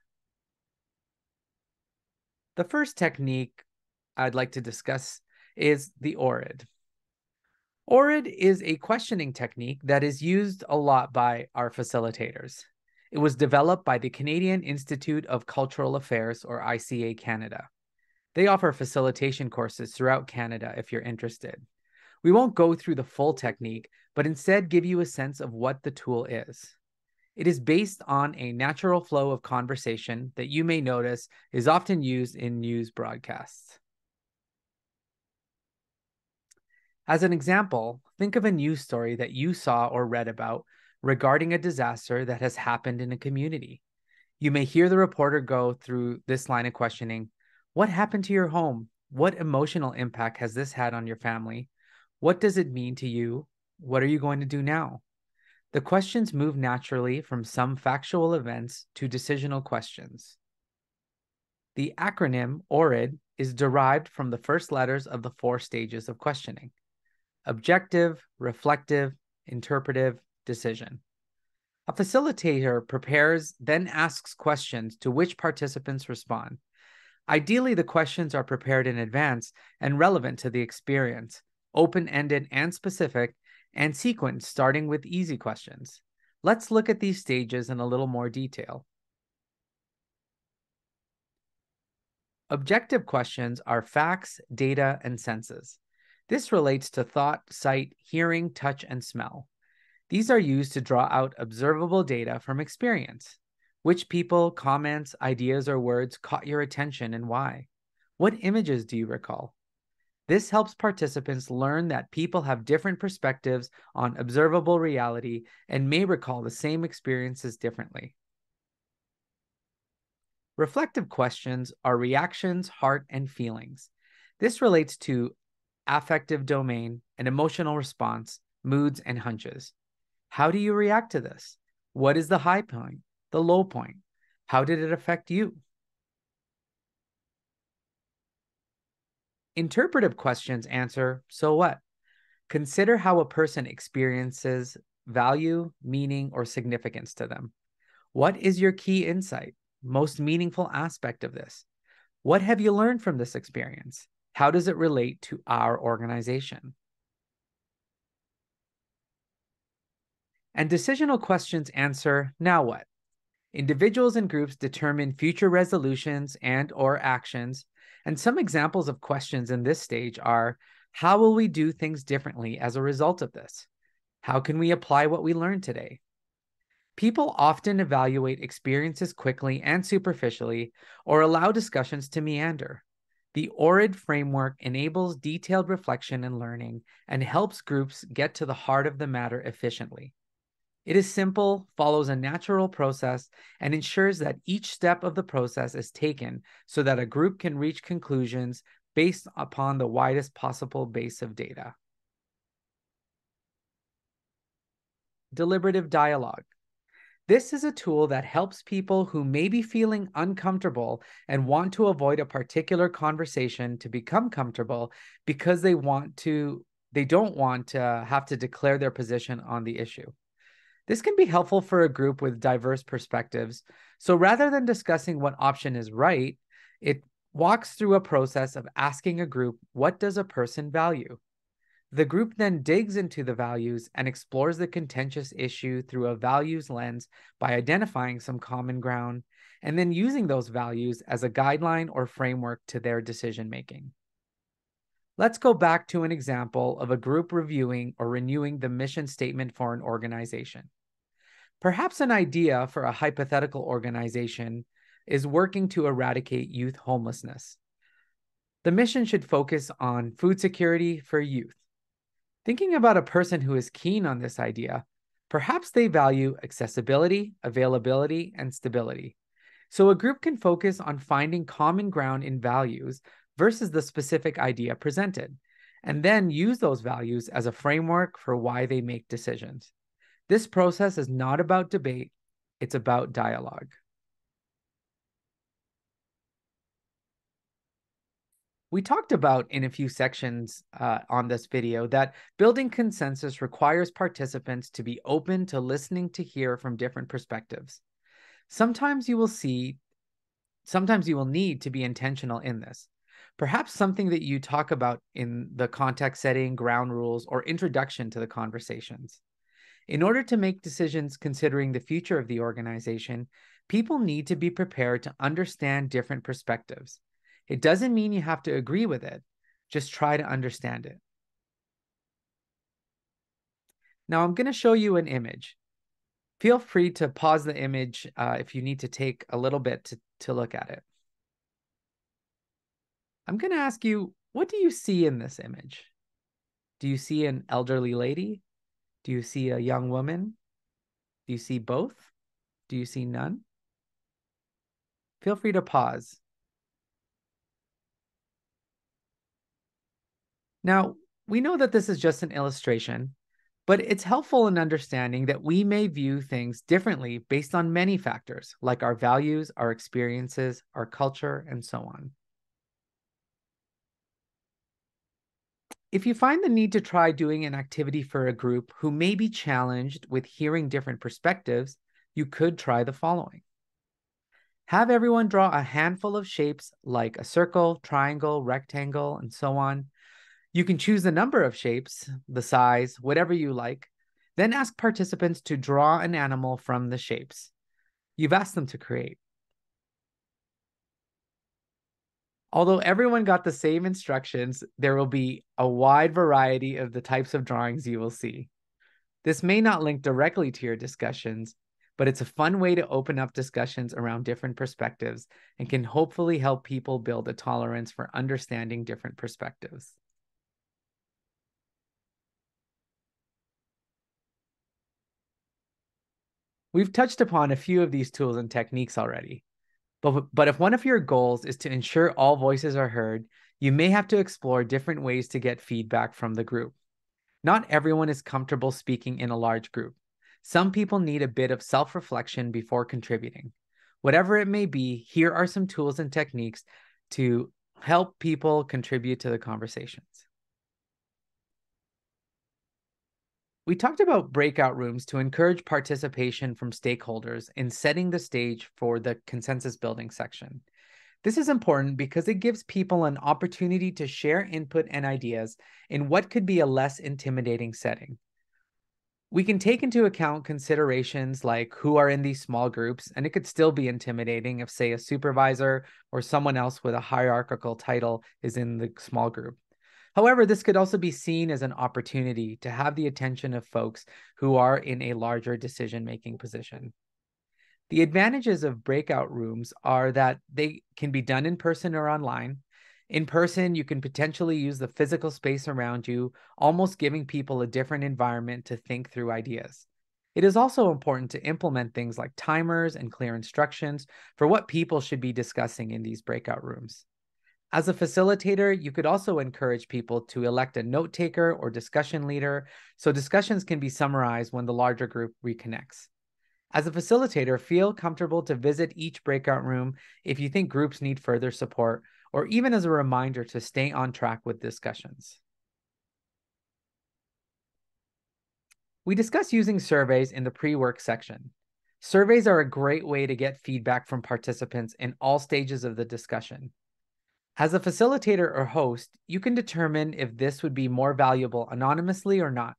The first technique I'd like to discuss is the ORID. ORID is a questioning technique that is used a lot by our facilitators. It was developed by the Canadian Institute of Cultural Affairs, or ICA Canada. They offer facilitation courses throughout Canada if you're interested. We won't go through the full technique, but instead give you a sense of what the tool is. It is based on a natural flow of conversation that you may notice is often used in news broadcasts. As an example, think of a news story that you saw or read about regarding a disaster that has happened in a community. You may hear the reporter go through this line of questioning. What happened to your home? What emotional impact has this had on your family? What does it mean to you? What are you going to do now? The questions move naturally from some factual events to decisional questions. The acronym ORID is derived from the first letters of the 4 stages of questioning: objective, reflective, interpretive, decision. A facilitator prepares, then asks questions to which participants respond. Ideally, the questions are prepared in advance and relevant to the experience, open-ended and specific, and sequenced starting with easy questions. Let's look at these stages in a little more detail. Objective questions are facts, data, and senses. This relates to thought, sight, hearing, touch, and smell. These are used to draw out observable data from experience. Which people, comments, ideas, or words caught your attention and why? What images do you recall? This helps participants learn that people have different perspectives on observable reality and may recall the same experiences differently. Reflective questions are reactions, heart, and feelings. This relates to affective domain and emotional response, moods, and hunches. How do you react to this? What is the high point, the low point? How did it affect you? Interpretive questions answer, so what? Consider how a person experiences value, meaning, or significance to them. What is your key insight, most meaningful aspect of this? What have you learned from this experience? How does it relate to our organization? And decisional questions answer, now what? Individuals and groups determine future resolutions and/or actions, and some examples of questions in this stage are, how will we do things differently as a result of this? How can we apply what we learned today? People often evaluate experiences quickly and superficially or allow discussions to meander. The ORID framework enables detailed reflection and learning and helps groups get to the heart of the matter efficiently. It is simple, follows a natural process, and ensures that each step of the process is taken so that a group can reach conclusions based upon the widest possible base of data. Deliberative dialogue. This is a tool that helps people who may be feeling uncomfortable and want to avoid a particular conversation to become comfortable because they don't want to have to declare their position on the issue. This can be helpful for a group with diverse perspectives. So rather than discussing what option is right, it walks through a process of asking a group, what does a person value? The group then digs into the values and explores the contentious issue through a values lens by identifying some common ground and then using those values as a guideline or framework to their decision making. Let's go back to an example of a group reviewing or renewing the mission statement for an organization. Perhaps an idea for a hypothetical organization is working to eradicate youth homelessness. The mission should focus on food security for youth. Thinking about a person who is keen on this idea, perhaps they value accessibility, availability, and stability. So a group can focus on finding common ground in values versus the specific idea presented, and then use those values as a framework for why they make decisions. This process is not about debate, it's about dialogue. We talked about in a few sections on this video that building consensus requires participants to be open to listening to hear from different perspectives. Sometimes you will need to be intentional in this. Perhaps something that you talk about in the context setting, ground rules, or introduction to the conversations. In order to make decisions considering the future of the organization, people need to be prepared to understand different perspectives. It doesn't mean you have to agree with it. Just try to understand it. Now I'm going to show you an image. Feel free to pause the image if you need to take a little bit to look at it. I'm going to ask you, what do you see in this image? Do you see an elderly lady? Do you see a young woman? Do you see both? Do you see none? Feel free to pause. Now, we know that this is just an illustration, But it's helpful in understanding that we may view things differently based on many factors, like our values, our experiences, our culture, and so on. If you find the need to try doing an activity for a group who may be challenged with hearing different perspectives, you could try the following. Have everyone draw a handful of shapes like a circle, triangle, rectangle, and so on. You can choose the number of shapes, the size, whatever you like. Then ask participants to draw an animal from the shapes you've asked them to create. Although everyone got the same instructions, there will be a wide variety of the types of drawings you will see. This may not link directly to your discussions, but it's a fun way to open up discussions around different perspectives and can hopefully help people build a tolerance for understanding different perspectives. We've touched upon a few of these tools and techniques already, but if one of your goals is to ensure all voices are heard, you may have to explore different ways to get feedback from the group. Not everyone is comfortable speaking in a large group. Some people need a bit of self-reflection before contributing. Whatever it may be, here are some tools and techniques to help people contribute to the conversations. We talked about breakout rooms to encourage participation from stakeholders in setting the stage for the consensus building section. This is important because it gives people an opportunity to share input and ideas in what could be a less intimidating setting. We can take into account considerations like who are in these small groups, and it could still be intimidating if, say, a supervisor or someone else with a hierarchical title is in the small group. However, this could also be seen as an opportunity to have the attention of folks who are in a larger decision-making position. The advantages of breakout rooms are that they can be done in person or online. In person, you can potentially use the physical space around you, almost giving people a different environment to think through ideas. It is also important to implement things like timers and clear instructions for what people should be discussing in these breakout rooms. As a facilitator, you could also encourage people to elect a note taker or discussion leader so discussions can be summarized when the larger group reconnects. As a facilitator, feel comfortable to visit each breakout room if you think groups need further support, or even as a reminder to stay on track with discussions. We discussed using surveys in the pre-work section. Surveys are a great way to get feedback from participants in all stages of the discussion. As a facilitator or host, you can determine if this would be more valuable anonymously or not.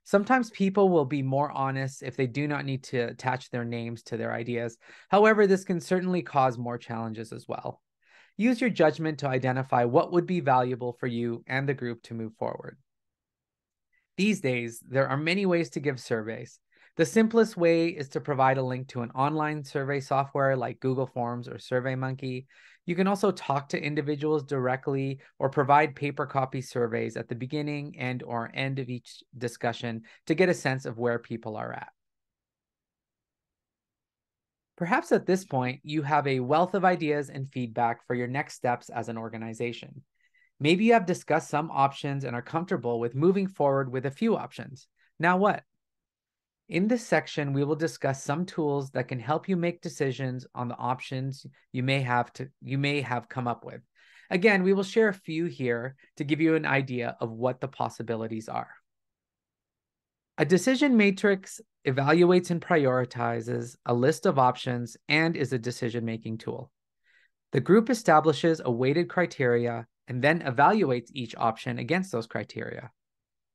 Sometimes people will be more honest if they do not need to attach their names to their ideas. However, this can certainly cause more challenges as well. Use your judgment to identify what would be valuable for you and the group to move forward. These days, there are many ways to give surveys. The simplest way is to provide a link to an online survey software like Google Forms or SurveyMonkey. You can also talk to individuals directly or provide paper copy surveys at the beginning and or end of each discussion to get a sense of where people are at. Perhaps at this point, you have a wealth of ideas and feedback for your next steps as an organization. Maybe you have discussed some options and are comfortable with moving forward with a few options. Now what? In this section, we will discuss some tools that can help you make decisions on the options you may have come up with. Again, we will share a few here to give you an idea of what the possibilities are. A decision matrix evaluates and prioritizes a list of options and is a decision-making tool. The group establishes a weighted criteria and then evaluates each option against those criteria.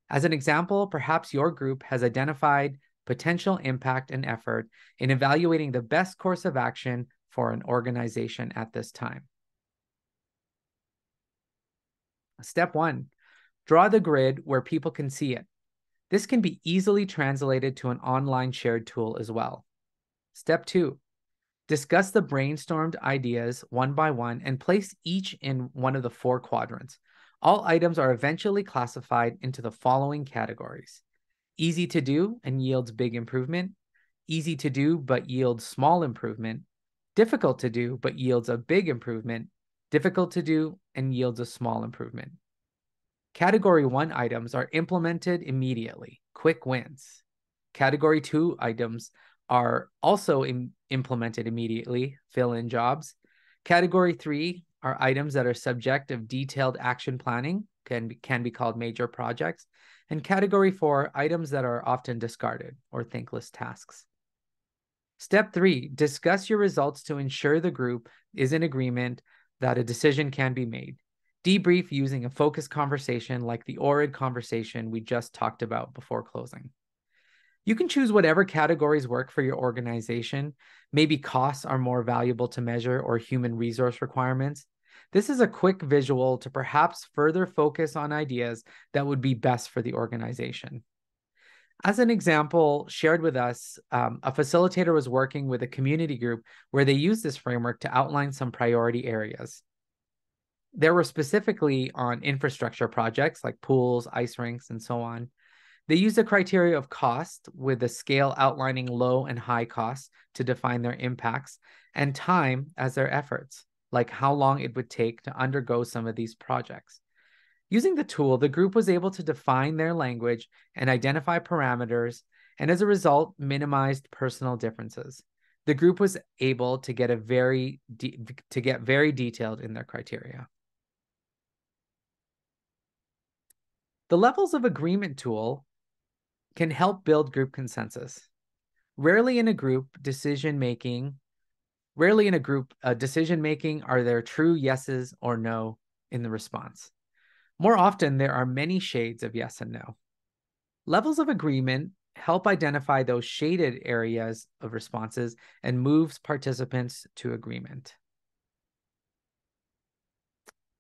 As an example, perhaps your group has identified potential impact and effort in evaluating the best course of action for an organization at this time. Step 1, draw the grid where people can see it. This can be easily translated to an online shared tool as well. Step 2, discuss the brainstormed ideas one by one and place each in one of the 4 quadrants. All items are eventually classified into the following categories: easy to do and yields big improvement, easy to do but yields small improvement, difficult to do but yields a big improvement, difficult to do and yields a small improvement. Category 1 items are implemented immediately, quick wins. Category 2 items are also implemented immediately, fill-in jobs. Category 3 are items that are subject of detailed action planning, can be called major projects. And category 4, items that are often discarded or thankless tasks. Step 3, discuss your results to ensure the group is in agreement that a decision can be made. Debrief using a focused conversation like the ORID conversation we just talked about before closing. You can choose whatever categories work for your organization. Maybe costs are more valuable to measure or human resource requirements. This is a quick visual to perhaps further focus on ideas that would be best for the organization. As an example shared with us, a facilitator was working with a community group where they used this framework to outline some priority areas. There were specifically on infrastructure projects like pools, ice rinks, and so on. They used a criteria of cost with a scale outlining low and high costs to define their impacts, and time as their efforts, like how long it would take to undergo some of these projects. Using the tool, the group was able to define their language and identify parameters, and as a result, minimized personal differences. The group was able to get very detailed in their criteria. The levels of agreement tool can help build group consensus. Rarely in a group decision-making are there true yeses or no in the response. More often, there are many shades of yes and no. Levels of agreement help identify those shaded areas of responses and moves participants to agreement.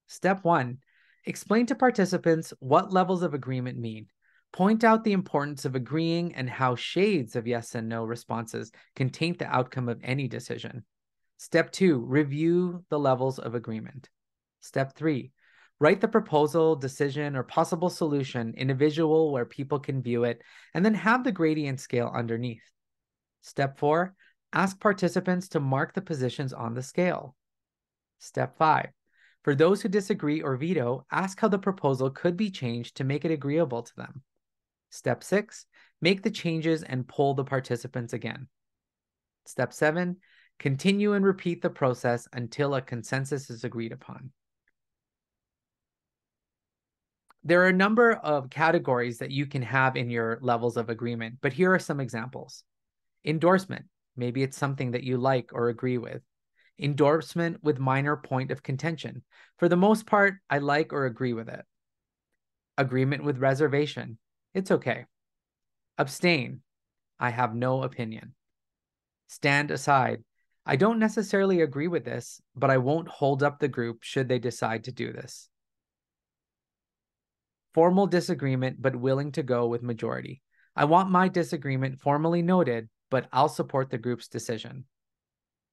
Step 1, explain to participants what levels of agreement mean. Point out the importance of agreeing and how shades of yes and no responses can taint the outcome of any decision. Step 2, review the levels of agreement. Step 3, write the proposal, decision, or possible solution in a visual where people can view it, and then have the gradient scale underneath. Step 4, ask participants to mark the positions on the scale. Step 5, for those who disagree or veto, ask how the proposal could be changed to make it agreeable to them. Step 6, make the changes and poll the participants again. Step 7, continue and repeat the process until a consensus is agreed upon. There are a number of categories that you can have in your levels of agreement, but here are some examples. Endorsement, maybe it's something that you like or agree with. Endorsement with minor point of contention. For the most part, I like or agree with it. Agreement with reservation. It's okay. Abstain. I have no opinion. Stand aside. I don't necessarily agree with this, but I won't hold up the group should they decide to do this. Formal disagreement, but willing to go with majority. I want my disagreement formally noted, but I'll support the group's decision.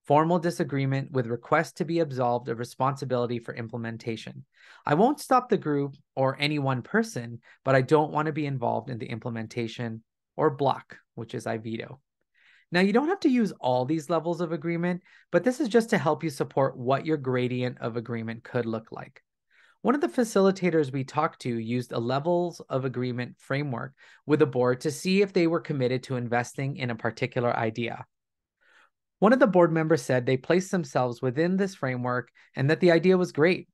Formal disagreement with request to be absolved of responsibility for implementation. I won't stop the group or any one person, but I don't want to be involved in the implementation. Or block, which is I veto. Now, you don't have to use all these levels of agreement, but this is just to help you support what your gradient of agreement could look like. One of the facilitators we talked to used a levels of agreement framework with a board to see if they were committed to investing in a particular idea. One of the board members said they placed themselves within this framework and that the idea was great,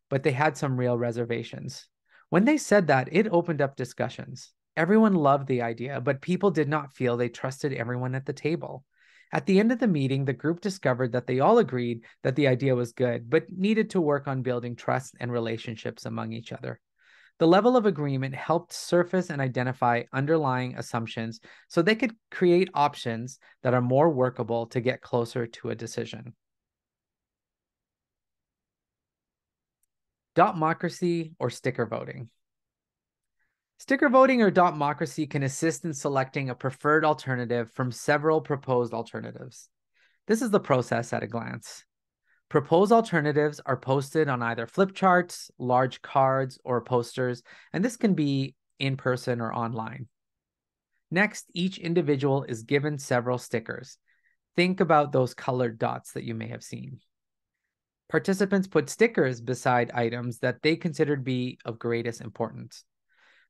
but they had some real reservations. When they said that, it opened up discussions. Everyone loved the idea, but people did not feel they trusted everyone at the table. At the end of the meeting, the group discovered that they all agreed that the idea was good, but needed to work on building trust and relationships among each other. The level of agreement helped surface and identify underlying assumptions so they could create options that are more workable to get closer to a decision. Dotmocracy or sticker voting. Sticker voting or dotmocracy can assist in selecting a preferred alternative from several proposed alternatives. This is the process at a glance. Proposed alternatives are posted on either flip charts, large cards, or posters, and this can be in person or online. Next, each individual is given several stickers. Think about those colored dots that you may have seen. Participants put stickers beside items that they considered be of greatest importance.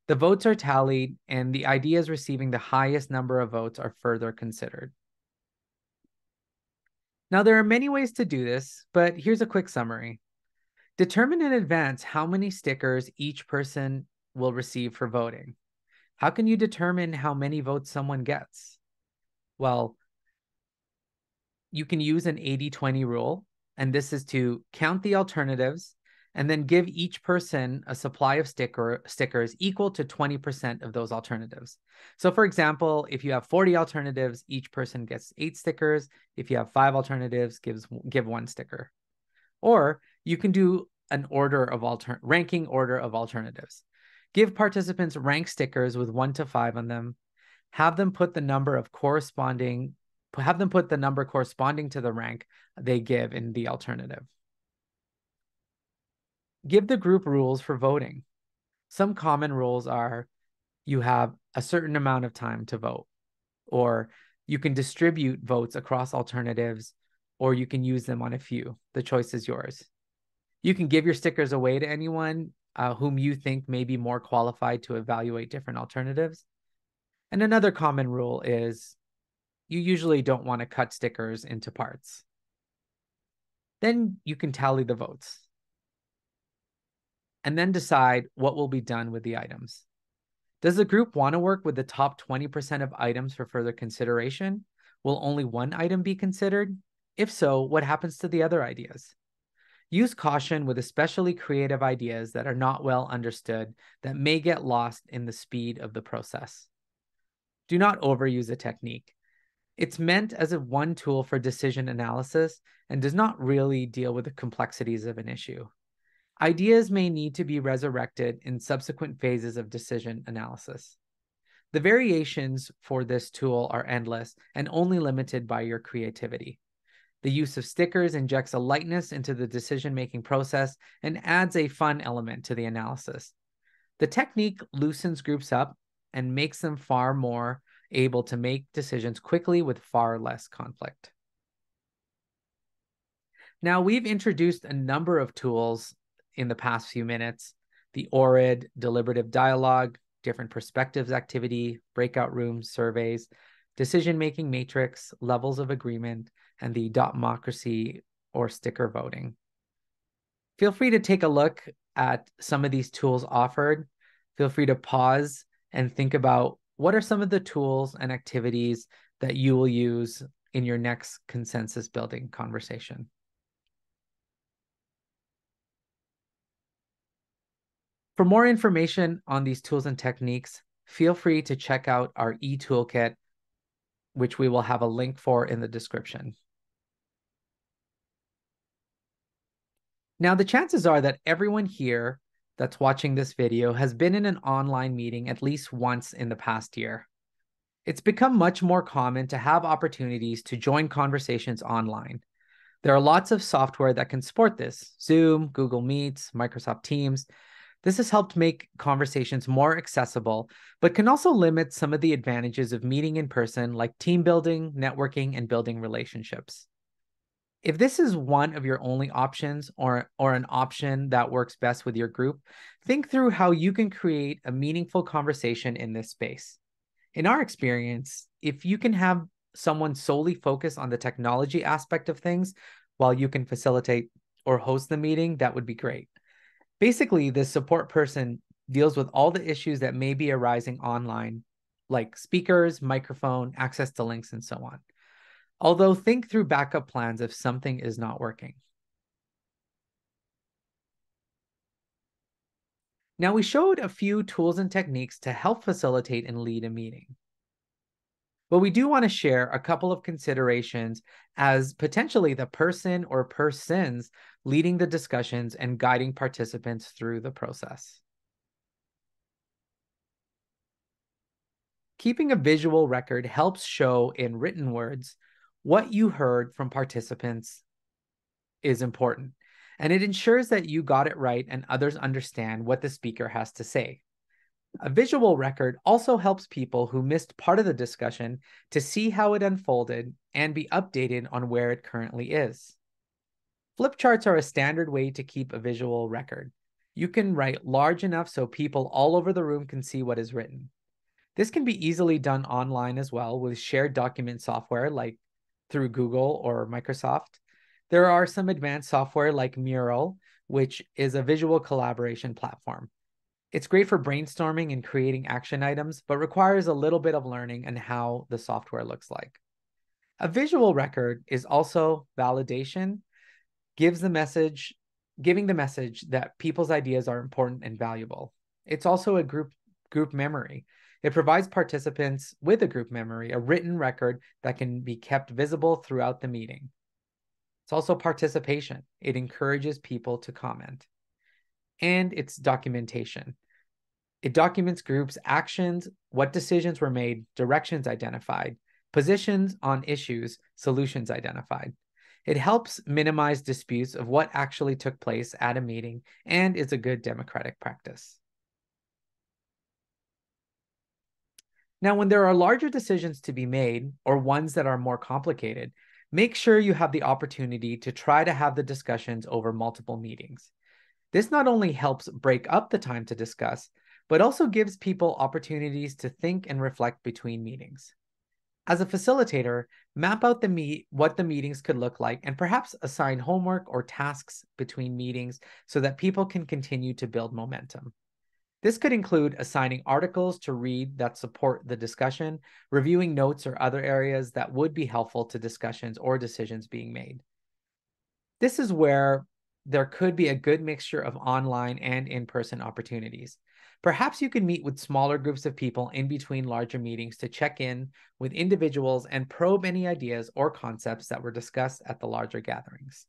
The votes are tallied, and the ideas receiving the highest number of votes are further considered. Now, there are many ways to do this, but here's a quick summary. Determine in advance how many stickers each person will receive for voting. How can you determine how many votes someone gets? Well, you can use an 80-20 rule, and this is to count the alternatives and then give each person a supply of stickers equal to 20% of those alternatives. So for example, if you have 40 alternatives, each person gets 8 stickers. If you have 5 alternatives, give 1 sticker. Or you can do an ranking order of alternatives. Give participants rank stickers with 1 to 5 on them. Have them put the number corresponding to the rank they give in the alternative. Give the group rules for voting. Some common rules are you have a certain amount of time to vote, or you can distribute votes across alternatives, or you can use them on a few. The choice is yours. You can give your stickers away to anyone whom you think may be more qualified to evaluate different alternatives. And another common rule is you usually don't want to cut stickers into parts. Then you can tally the votes and then decide what will be done with the items. Does the group want to work with the top 20% of items for further consideration? Will only 1 item be considered? If so, what happens to the other ideas? Use caution with especially creative ideas that are not well understood that may get lost in the speed of the process. Do not overuse a technique. It's meant as one tool for decision analysis and does not really deal with the complexities of an issue. Ideas may need to be resurrected in subsequent phases of decision analysis. The variations for this tool are endless and only limited by your creativity. The use of stickers injects a lightness into the decision-making process and adds a fun element to the analysis. The technique loosens groups up and makes them far more able to make decisions quickly with far less conflict. Now, we've introduced a number of tools in the past few minutes: the ORID, deliberative dialogue, different perspectives activity, breakout rooms, surveys, decision-making matrix, levels of agreement, and the democracy or sticker voting. Feel free to take a look at some of these tools offered. Feel free to pause and think about what are some of the tools and activities that you will use in your next consensus building conversation. For more information on these tools and techniques, feel free to check out our e-toolkit, which we will have a link for in the description. Now, the chances are that everyone here that's watching this video has been in an online meeting at least once in the past year. It's become much more common to have opportunities to join conversations online. There are lots of software that can support this: Zoom, Google Meets, Microsoft Teams. This has helped make conversations more accessible, but can also limit some of the advantages of meeting in person, like team building, networking, and building relationships. If this is one of your only options or an option that works best with your group, think through how you can create a meaningful conversation in this space. In our experience, if you can have someone solely focus on the technology aspect of things while you can facilitate or host the meeting, that would be great. Basically, this support person deals with all the issues that may be arising online, like speakers, microphone, access to links, and so on. Although think through backup plans if something is not working. Now, we showed a few tools and techniques to help facilitate and lead a meeting. But we do want to share a couple of considerations as potentially the person or persons leading the discussions and guiding participants through the process. Keeping a visual record helps show in written words what you heard from participants is important, and it ensures that you got it right and others understand what the speaker has to say. A visual record also helps people who missed part of the discussion to see how it unfolded and be updated on where it currently is. Flip charts are a standard way to keep a visual record. You can write large enough so people all over the room can see what is written. This can be easily done online as well with shared document software like through Google or Microsoft. There are some advanced software like Mural, which is a visual collaboration platform. It's great for brainstorming and creating action items, but requires a little bit of learning and how the software looks like. A visual record is also validation, giving the message that people's ideas are important and valuable. It's also a group memory. It provides participants with a group memory, a written record that can be kept visible throughout the meeting. It's also participation. It encourages people to comment. And it's documentation. It documents groups' actions, what decisions were made, directions identified, positions on issues, solutions identified. It helps minimize disputes of what actually took place at a meeting and is a good democratic practice. Now, when there are larger decisions to be made or ones that are more complicated, make sure you have the opportunity to try to have the discussions over multiple meetings. This not only helps break up the time to discuss, but also gives people opportunities to think and reflect between meetings. As a facilitator, map out what the meetings could look like and perhaps assign homework or tasks between meetings so that people can continue to build momentum. This could include assigning articles to read that support the discussion, reviewing notes or other areas that would be helpful to discussions or decisions being made. This is where there could be a good mixture of online and in-person opportunities. Perhaps you can meet with smaller groups of people in between larger meetings to check in with individuals and probe any ideas or concepts that were discussed at the larger gatherings.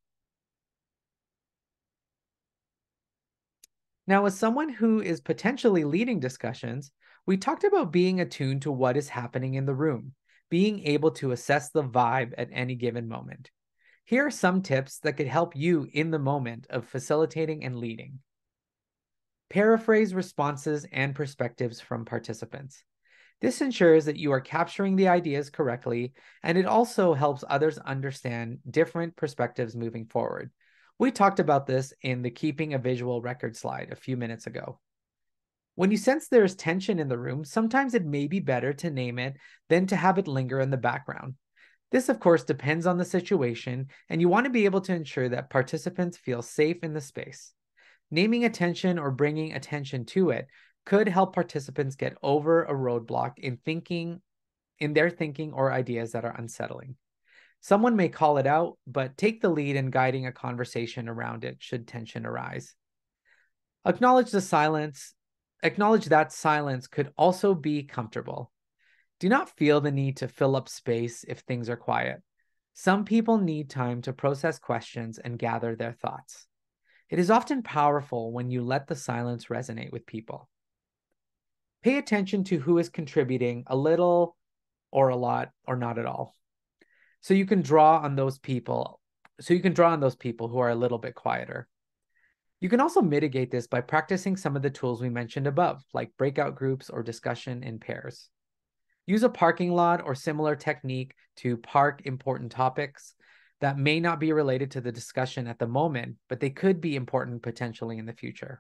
Now, as someone who is potentially leading discussions, we talked about being attuned to what is happening in the room, being able to assess the vibe at any given moment. Here are some tips that could help you in the moment of facilitating and leading. Paraphrase responses and perspectives from participants. This ensures that you are capturing the ideas correctly, and it also helps others understand different perspectives moving forward. We talked about this in the keeping a visual record slide a few minutes ago. When you sense there is tension in the room, sometimes it may be better to name it than to have it linger in the background. This, of course, depends on the situation, and you want to be able to ensure that participants feel safe in the space. Naming attention or bringing attention to it could help participants get over a roadblock in their thinking or ideas that are unsettling. Someone may call it out, but take the lead in guiding a conversation around it should tension arise. Acknowledge that silence could also be comfortable. Do not feel the need to fill up space if things are quiet. Some people need time to process questions and gather their thoughts. It is often powerful when you let the silence resonate with people. Pay attention to who is contributing a little or a lot or not at all. So you can draw on those people who are a little bit quieter. You can also mitigate this by practicing some of the tools we mentioned above, like breakout groups or discussion in pairs. Use a parking lot or similar technique to park important topics that may not be related to the discussion at the moment, but they could be important potentially in the future.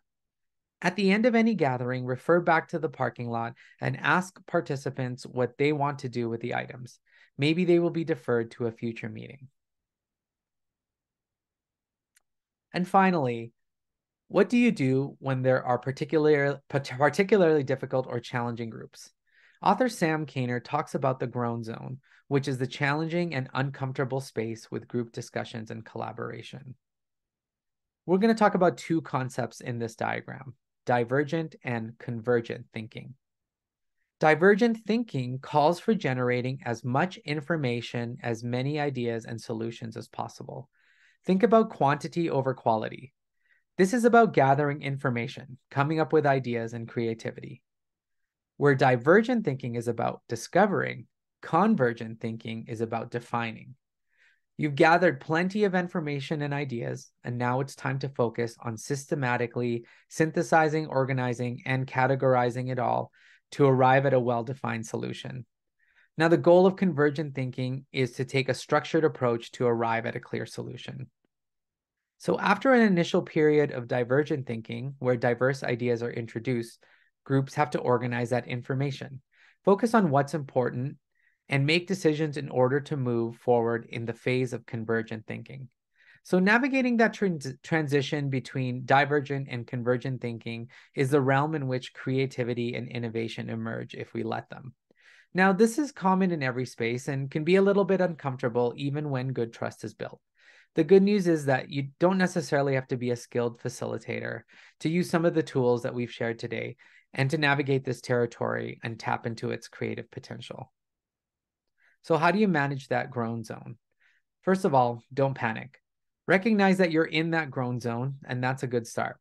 At the end of any gathering, refer back to the parking lot and ask participants what they want to do with the items. Maybe they will be deferred to a future meeting. And finally, what do you do when there are particularly difficult or challenging groups? Author Sam Kainer talks about the groan zone, which is the challenging and uncomfortable space with group discussions and collaboration. We're going to talk about two concepts in this diagram: divergent and convergent thinking. Divergent thinking calls for generating as much information, as many ideas and solutions as possible. Think about quantity over quality. This is about gathering information, coming up with ideas and creativity. Where divergent thinking is about discovering, convergent thinking is about defining. You've gathered plenty of information and ideas, and now it's time to focus on systematically synthesizing, organizing, and categorizing it all to arrive at a well-defined solution. Now, the goal of convergent thinking is to take a structured approach to arrive at a clear solution. So after an initial period of divergent thinking, where diverse ideas are introduced, groups have to organize that information, focus on what's important, and make decisions in order to move forward in the phase of convergent thinking. So navigating that transition between divergent and convergent thinking is the realm in which creativity and innovation emerge if we let them. Now, this is common in every space and can be a little bit uncomfortable even when good trust is built. The good news is that you don't necessarily have to be a skilled facilitator to use some of the tools that we've shared today and to navigate this territory and tap into its creative potential. So how do you manage that groan zone? First of all, don't panic. Recognize that you're in that groan zone, and that's a good start.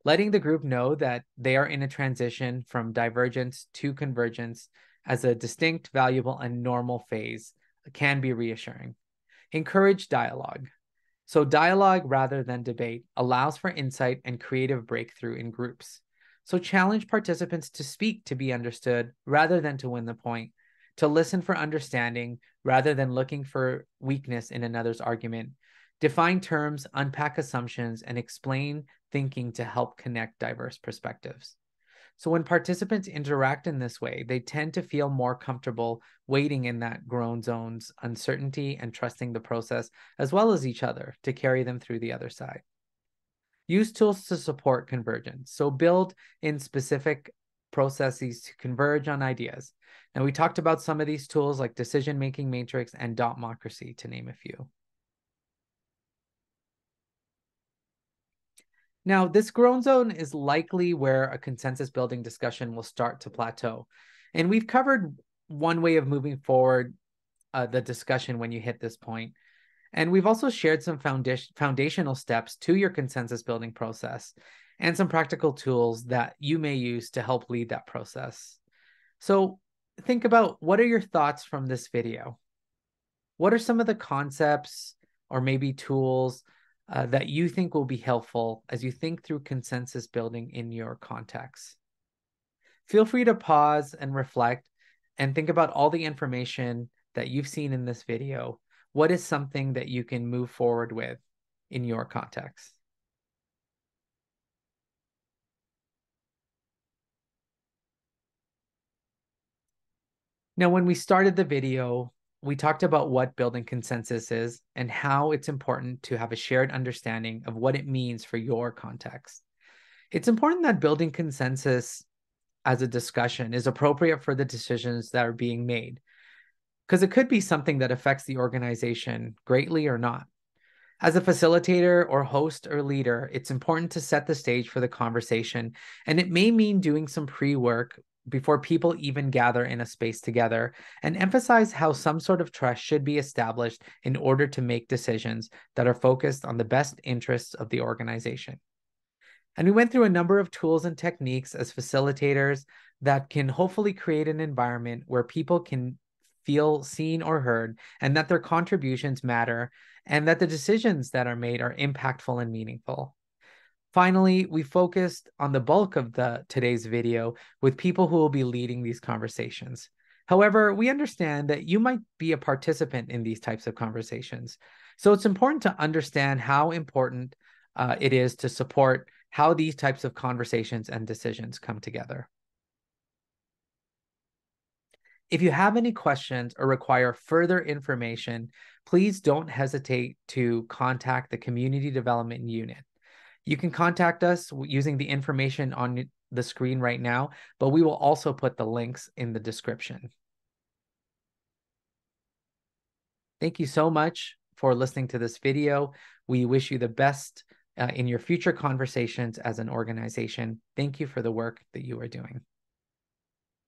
Letting the group know that they are in a transition from divergence to convergence as a distinct, valuable, and normal phase can be reassuring. Encourage dialogue. So dialogue rather than debate allows for insight and creative breakthrough in groups. So challenge participants to speak to be understood rather than to win the point, to listen for understanding rather than looking for weakness in another's argument. Define terms, unpack assumptions, and explain thinking to help connect diverse perspectives. So when participants interact in this way, they tend to feel more comfortable waiting in that groan zone's uncertainty and trusting the process as well as each other to carry them through the other side. Use tools to support convergence. So build in specific processes to converge on ideas. And we talked about some of these tools like decision-making matrix and dotmocracy, to name a few. Now, this groan zone is likely where a consensus building discussion will start to plateau. And we've covered one way of moving forward the discussion when you hit this point. And we've also shared some foundational steps to your consensus building process and some practical tools that you may use to help lead that process. So think about, what are your thoughts from this video? What are some of the concepts or maybe tools that you think will be helpful as you think through consensus building in your context? Feel free to pause and reflect and think about all the information that you've seen in this video. What is something that you can move forward with in your context? Now, when we started the video, we talked about what building consensus is and how it's important to have a shared understanding of what it means for your context. It's important that building consensus as a discussion is appropriate for the decisions that are being made, because it could be something that affects the organization greatly or not. As a facilitator or host or leader, it's important to set the stage for the conversation, and it may mean doing some pre-work before people even gather in a space together, and emphasize how some sort of trust should be established in order to make decisions that are focused on the best interests of the organization. And we went through a number of tools and techniques as facilitators that can hopefully create an environment where people can feel seen or heard, and that their contributions matter, and that the decisions that are made are impactful and meaningful. Finally, we focused on the bulk of today's video with people who will be leading these conversations. However, we understand that you might be a participant in these types of conversations. So it's important to understand how important it is to support how these types of conversations and decisions come together. If you have any questions or require further information, please don't hesitate to contact the Community Development Unit. You can contact us using the information on the screen right now, but we will also put the links in the description. Thank you so much for listening to this video. We wish you the best in your future conversations as an organization. Thank you for the work that you are doing.